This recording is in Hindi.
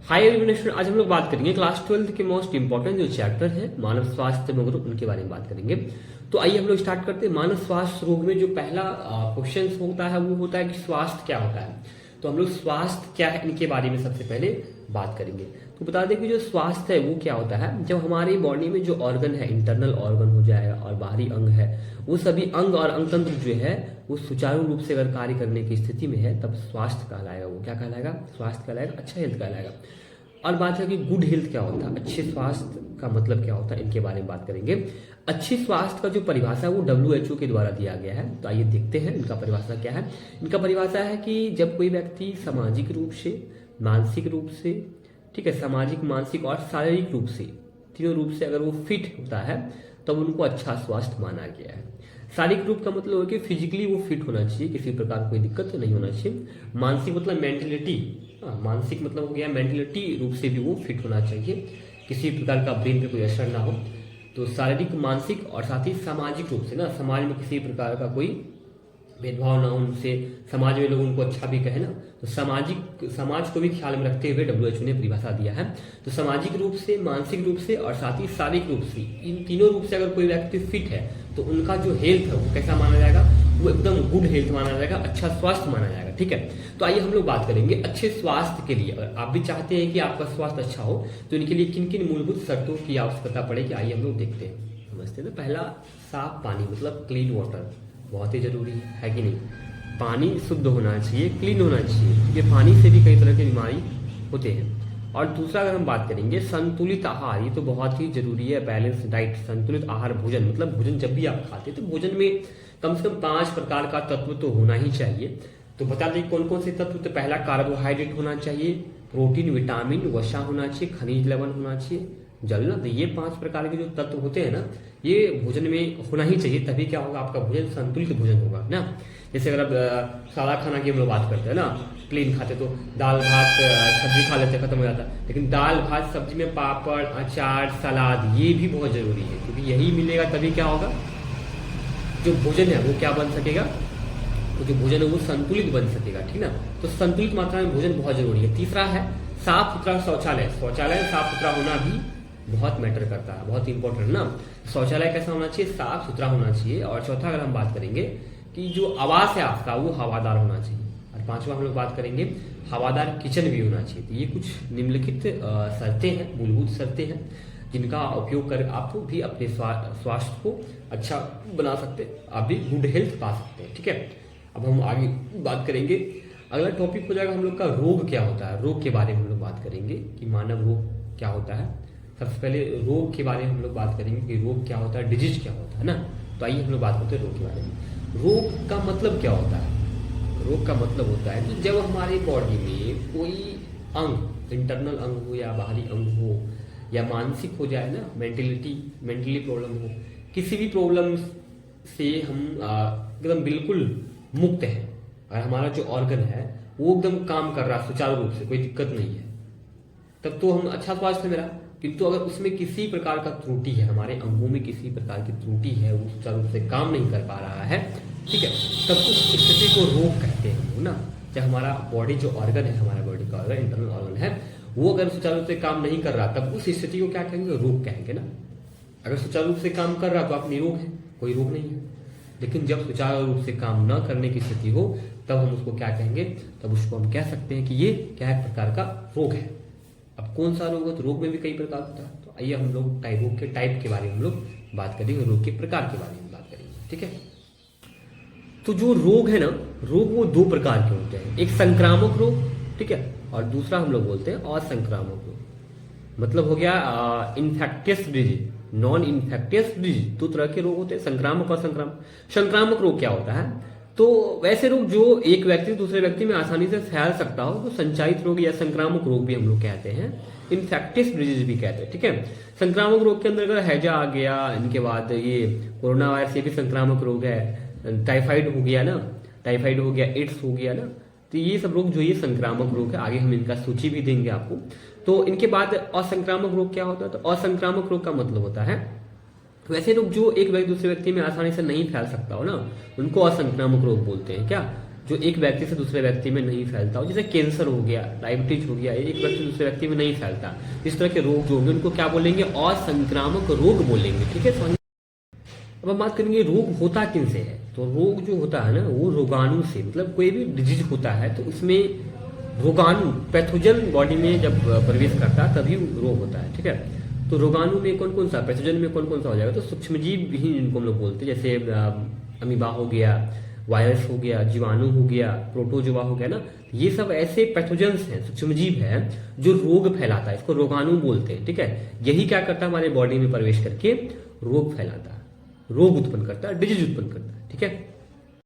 हाई एलिमिनेशन आज हम लोग बात करेंगे क्लास 12 के मोस्ट इंपॉर्टेंट जो चैप्टर है मानव स्वास्थ्य रोग उनके बारे में बात करेंगे। तो आइए हम लोग स्टार्ट करते हैं। मानव स्वास्थ्य रोग में जो पहला क्वेश्चन होता है वो होता है कि स्वास्थ्य क्या होता है। तो हम लोग स्वास्थ्य क्या है इनके बारे में सबसे पहले बात करेंगे। तो बता दें कि जो स्वास्थ्य है वो क्या होता है, जब हमारी बॉडी में जो ऑर्गन है, इंटरनल ऑर्गन हो जाए और बाहरी अंग है, वो सभी अंग और अंगतंत्र जो है वो सुचारू रूप से अगर कार्य करने की स्थिति में है तब स्वास्थ्य कहलाएगा। वो क्या कहलाएगा? स्वास्थ्य कहलाएगा, अच्छा हेल्थ कहलाएगा। और बात है कि गुड हेल्थ क्या होता है, अच्छे स्वास्थ्य का मतलब क्या होता है, इनके बारे में बात करेंगे। अच्छी स्वास्थ्य का जो परिभाषा है वो WHO के द्वारा दिया गया है। तो आइए देखते हैं इनका परिभाषा क्या है। इनका परिभाषा है कि जब कोई व्यक्ति सामाजिक रूप से, मानसिक रूप से, ठीक है, सामाजिक, मानसिक और शारीरिक रूप से, तीनों रूप से अगर वो फिट होता है तब उनको अच्छा स्वास्थ्य माना गया है। शारीरिक रूप का मतलब है कि फिजिकली वो फिट होना चाहिए, किसी प्रकार कोई दिक्कत तो नहीं होना चाहिए। मानसिक मतलब मेंटलिटी, मानसिक मतलब हो गया मेंटलिटी रूप से भी वो फिट होना चाहिए, किसी प्रकार का ब्रेन पे कोई असर ना हो। तो शारीरिक, मानसिक और साथ ही सामाजिक रूप से ना, समाज में किसी प्रकार का कोई भेदभाव ना हो उनसे, समाज में लोग उनको अच्छा भी कहे ना, तो समाज को भी ख्याल में रखते हुए WHO ने परिभाषा दिया है। तो सामाजिक रूप से, मानसिक रूप से और साथ ही शारीरिक रूप से, इन तीनों रूप से अगर कोई व्यक्ति फिट है तो उनका जो हेल्थ है वो कैसा माना जाएगा? वो एकदम गुड हेल्थ माना जाएगा, अच्छा स्वास्थ्य माना जाएगा। ठीक है, तो आइए हम लोग बात करेंगे अच्छे स्वास्थ्य के लिए। अगर आप भी चाहते हैं कि आपका स्वास्थ्य अच्छा हो तो इनके लिए किन किन मूलभूत शर्तों की आवश्यकता पड़ेगी, आइए हम लोग देखते हैं, समझते हैं। तो पहला, साफ पानी मतलब क्लीन वाटर बहुत ही जरूरी है कि नहीं? पानी शुद्ध होना चाहिए, क्लीन होना चाहिए, क्योंकि पानी से भी कई तरह की बीमारी होते हैं। और दूसरा अगर हम बात करेंगे संतुलित आहार, ये तो बहुत ही जरूरी है, बैलेंस डाइट। संतुलित आहार भोजन मतलब भोजन जब भी आप खाते हैं तो भोजन में कम से कम 5 प्रकार का तत्व तो होना ही चाहिए। तो बता दें कौन कौन से तत्व। तो पहला कार्बोहाइड्रेट होना चाहिए, प्रोटीन, विटामिन, वसा होना चाहिए, खनिज लवण होना चाहिए, जल ना। तो ये 5 प्रकार के जो तत्व होते हैं ना, ये भोजन में होना ही चाहिए, तभी क्या होगा, आपका भोजन संतुलित भोजन होगा ना। जैसे अगर आप सादा खाना की हम लोग बात करते हैं ना, प्लेन खाते तो दाल भात सब्जी खा लेते, खत्म हो जाता। लेकिन दाल भात सब्जी में पापड़, अचार, सलाद ये भी बहुत जरूरी है, क्योंकि यही मिलेगा तभी क्या होगा, जो भोजन है वो क्या बन सकेगा, तो जो भोजन है वो संतुलित बन सकेगा। ठीक ना, तो संतुलित मात्रा में भोजन बहुत जरूरी है। तीसरा है साफ सुथरा शौचालय। शौचालय साफ सुथरा होना भी बहुत मैटर करता है, बहुत इंपॉर्टेंट ना। शौचालय कैसा होना चाहिए? साफ सुथरा होना चाहिए। और चौथा अगर हम बात करेंगे कि जो आवास है आपका वो हवादार होना चाहिए। और पांचवा हम लोग बात करेंगे हवादार किचन भी होना चाहिए। तो ये कुछ निम्नलिखित शर्तें हैं, मूलभूत शर्तें हैं, जिनका उपयोग कर आप भी अपने स्वास्थ्य को अच्छा बना सकते हैं, आप भी गुड हेल्थ पा सकते हैं। ठीक है, अब हम आगे बात करेंगे। अगला टॉपिक हो जाएगा हम लोग का रोग क्या होता है। रोग के बारे में हम लोग बात करेंगे कि मानव रोग क्या होता है। सबसे पहले रोग के बारे में हम लोग बात करेंगे कि रोग क्या होता है, डिजीज क्या होता है ना। तो आइए हम लोग बात करते हैं रोग के बारे में। रोग का मतलब क्या होता है? रोग का मतलब होता है कि जब हमारी बॉडी में कोई अंग, इंटरनल अंग हो या बाहरी अंग हो या मानसिक हो जाए ना, मेंटली प्रॉब्लम हो, किसी भी प्रॉब्लम से हम एकदम बिल्कुल मुक्त है और हमारा जो ऑर्गन है वो एकदम काम कर रहा है सुचारू रूप से, कोई दिक्कत नहीं है, तब तो हम अच्छा स्वास्थ्य मेरा। किंतु अगर उसमें किसी प्रकार का त्रुटि है, हमारे अंगों में किसी प्रकार की त्रुटि है, वो सुचारू रूप से काम नहीं कर पा रहा है, ठीक है, तब उस स्थिति को रोग कहते हैं ना। जब हमारा बॉडी जो ऑर्गन है, हमारा बॉडी का ऑर्गन, इंटरनल ऑर्गन है, वो अगर सुचारू रूप से काम नहीं कर रहा तब उस स्थिति को क्या कहेंगे? रोग कहेंगे ना। अगर सुचारू रूप से काम कर रहा तो आप निरोग है, कोई रोग नहीं है। लेकिन जब सुचारू रूप से काम न करने की स्थिति हो तब हम उसको क्या कहेंगे? तब उसको हम कह सकते हैं कि ये क्या है, प्रकार का रोग है। अब कौन सा रोग है? तो रोग में भी कई प्रकार होता है। तो आइए हम लोग रोग के टाइप के बारे में हम लोग बात करेंगे, रोग के प्रकार के बारे में बात करेंगे। ठीक है, तो जो रोग है ना, रोग वो 2 प्रकार के होते हैं। एक संक्रामक रोग, ठीक है, और दूसरा हम लोग बोलते हैं असंक्रामक रोग। मतलब हो गया infectious disease, non infectious disease. 2 तरह के रोग होते हैं, संक्रामक और संक्रामक। संक्रामक रोग क्या होता है? तो वैसे रोग जो एक व्यक्ति दूसरे व्यक्ति में आसानी से फैल सकता हो तो संचारित रोग या संक्रामक रोग भी हम लोग कहते हैं, इन्फेक्टियस डिजीज भी कहते हैं। ठीक है, संक्रामक रोग के अंदर अगर हैजा आ गया, इनके बाद ये कोरोना वायरस, ये भी संक्रामक रोग है। टाइफाइड हो गया ना, टाइफाइड हो गया, एड्स हो गया ना, तो ये सब रोग जो ये संक्रामक रोग है। आगे हम इनका सूची भी देंगे आपको। तो इनके बाद असंक्रामक रोग क्या होता है? तो असंक्रामक रोग का मतलब होता है वैसे रोग जो एक व्यक्ति दूसरे व्यक्ति में आसानी से नहीं फैल सकता हो ना, उनको असंक्रामक रोग बोलते हैं। क्या? जो एक व्यक्ति से दूसरे व्यक्ति में नहीं फैलता हो, जैसे कैंसर हो गया, डायबिटीज हो गया, एक व्यक्ति से दूसरे व्यक्ति में नहीं फैलता। इस तरह के रोग जो होंगे उनको क्या बोलेंगे, असंक्रामक रोग बोलेंगे। ठीक है, अब हम बात करेंगे रोग होता किन से है। तो रोग जो होता है ना वो रोगाणु से, मतलब कोई भी डिजीज होता है तो उसमें रोगाणु पैथोजन बॉडी में जब प्रवेश करता है तभी रोग होता है। ठीक है, तो रोगाणु में कौन कौन सा, पैथोजन में कौन कौन सा हो जाएगा, तो सूक्ष्मजीव ही जिनको हम लोग बोलते हैं, जैसे अमीबा हो गया, वायरस हो गया, जीवाणु हो गया, प्रोटोजोआ हो गया ना, ये सब ऐसे पैथोजेंस हैं, सूक्ष्मजीव है जो रोग फैलाता है, इसको रोगाणु बोलते हैं। ठीक है, यही क्या करता है, हमारे बॉडी में प्रवेश करके रोग फैलाता है, रोग उत्पन्न करता है, डिजीज उत्पन्न करता है। ठीक है,